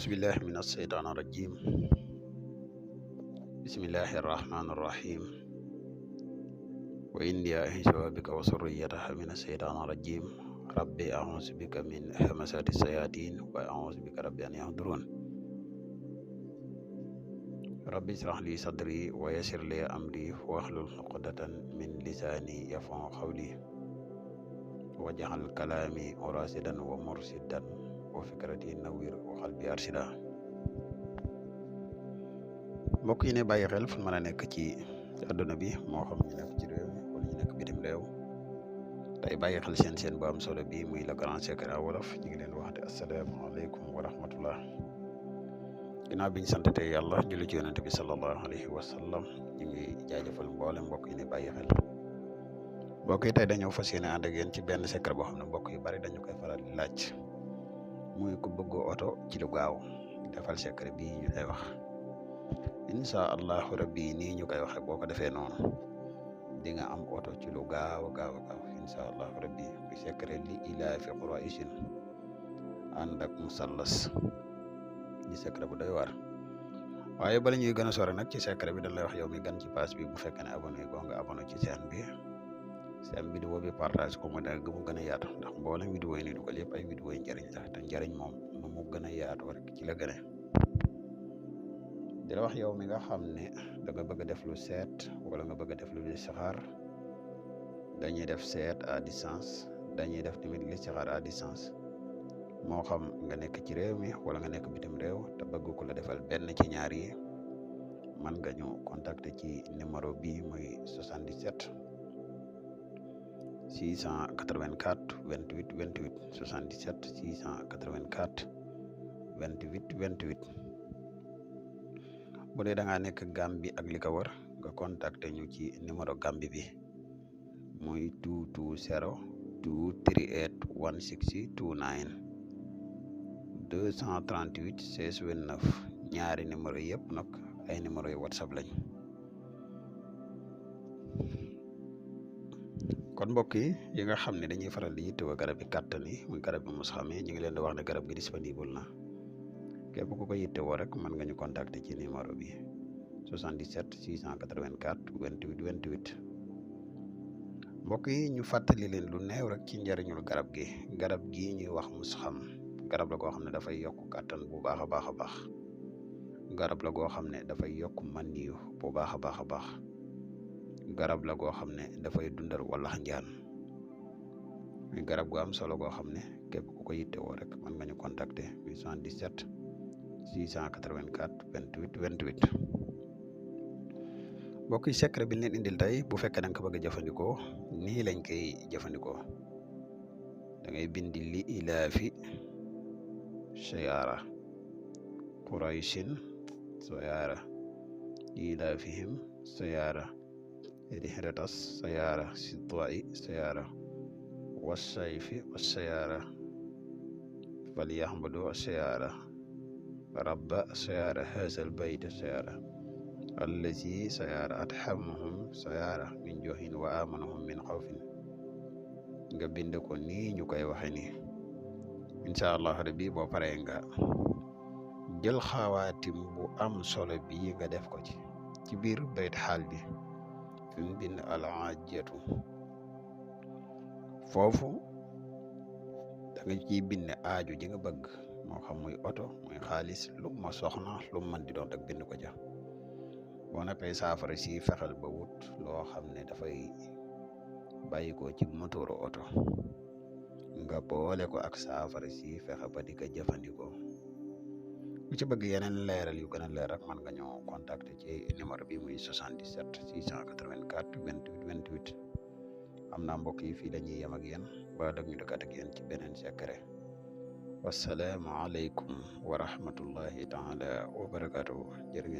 أعوذ بالله من الشيطان الرجيم. بسم الله الرحمن الرحيم. وإني أعيذها بك وذريتها من الشيطان الرجيم. ربي أعوذ بك من همزات الشياطين وأعوذ بك ربي أن يحضرون. ربي اشرح لي صدري ويسر لي أمري واحلل عقدة من لساني يفقهوا قولي واجعل كلامي راشدا ومرشدا وفكرتي نوير وقلبي أرشدا. mbokk yi ne bàyyi xel fu mën a nekk ci àdduna bi moo xam ñu nekk ci réew mi wala ñu nekk bitim réew tey bàyyi xel seen bu am solo bi muy Le Grand Secret wolof ñu ngi leen wax de asalaamaaleykum wa rahmatullah. ginnaaw biñ santate yàlla julli ci yonent bi sallallahu alayhi wa sallam ñu ngi jaajëfal mboole mbokk yi ne bàyyi xel. mbokk yi tey dañoo fas yéene ànd ak yéen ci benn secret boo xam ne mbokk yu bari dañu koy faral di laaj muy ku bëgg oto ci lu gaaw defal secret bii ñu lay wax. incha allahu rabbi nii ñu koy waxee boo ko defee noonu di nga am oto ci lu gaaw incha allahu rabbi bi secret li ilaa fi Quraysin ànd ak musallas di secret bu doy war waaye bala ñuy gën a sore nag ci secret bi dañ lay wax yow mi gan ci page bi bu fekkee ne abonné ko nga abonné ci chaîne vidéo bi partage ko mu gën a yaatu ndax mboolem vidéo yi ni dugal yëpp ay vidéo yi njëriñ la te njëriñ moom nu mu gën a yaatu rek ci la gën a di la wax yow mi nga xam ne da nga bëgg a def lu seet wala nga bëgg a def lu listixaar dañuy def seet à distance dañuy def tamit listixaar à distance moo xam nga nekk ci réew mi wala nga nekk bitim réew te bëgg ko la defal benn ci ñaar yi man nga ñu contacter ci numéro bi muy 77 684 28 28 77 684 28 28. bu dee da ngaa nekk Gambie ak li ko wër nga contacter ñu ci numéro Gambie bi muy 220 238 160 29 238 16 29 ñaari numéro yëpp nag ay numéro yu WhatsApp lañ. kon mbokk yi nga xam ne dañuy faral di yittewoo garab yi kàttan yi muy garab bi mos xamee ñu ngi leen di wax ne garab gi disponible na. képp ku ko yittewoo rek mën nga ñu contacter ci numéro bi 77 684 28 28. mbokk yi ñu fàttali leen lu neew rek ci njëriñul garab gi ñuy wax mus xam garab la goo xam ne dafay yokk kàttan bu baax a baax garab la goo xam ne dafay yokk maniyu bu baax a baax garab la goo xam ne dafay dundal walax njaan muy garab gu am solo goo xam ne képp ku ko yittewoo rek mën nga ñu contacter 77 684 28 28. mbokk yi secret bi leen indil tey bu fekkee da nga ko bëgg a jëfandikoo nii lañ koy jëfandikoo da ngay bindi li ilaafi sayaara Qurayshin sayaara ilaafihim sayaara rihratas sayaara sitwa'i sayaara wasayfi wasayaara falyahmadu sayaara rabba sayaara haazal bayt sayaara allazi sayaara athamahum sayaara min johin wa amanahum min xawfin nga bind ko nii ñu koy waxe ni incha allah rabbi boo paree nga jël xawaatim bu am solo bi nga def ko ci biir bayt xaal bi fi mu bind al ajjatu foofu da nga ciy bind aaju ji nga bëgg moo xam muy oto muy xaalis lu ma soxna lu mën di doon rek bind ko ja boo noppee saafara si fexel ba wut loo xam ne dafay bàyyi ko ci motooru oto nga boole ko ak saafara si fexe ba di ko jëfandikoo ku ci bëgg yeneen leeral yu gën a leer rek mën nga ñoo contacter ci numéro bi muy 77 684 28 28. am naa mbokk yi fii dañuy yem ak yéen ba dag ñu dëkkat ak yéen ci beneen secret. wassalaamu aleykum wa rahmatullahi taala wa barakatuhu jërë ngeen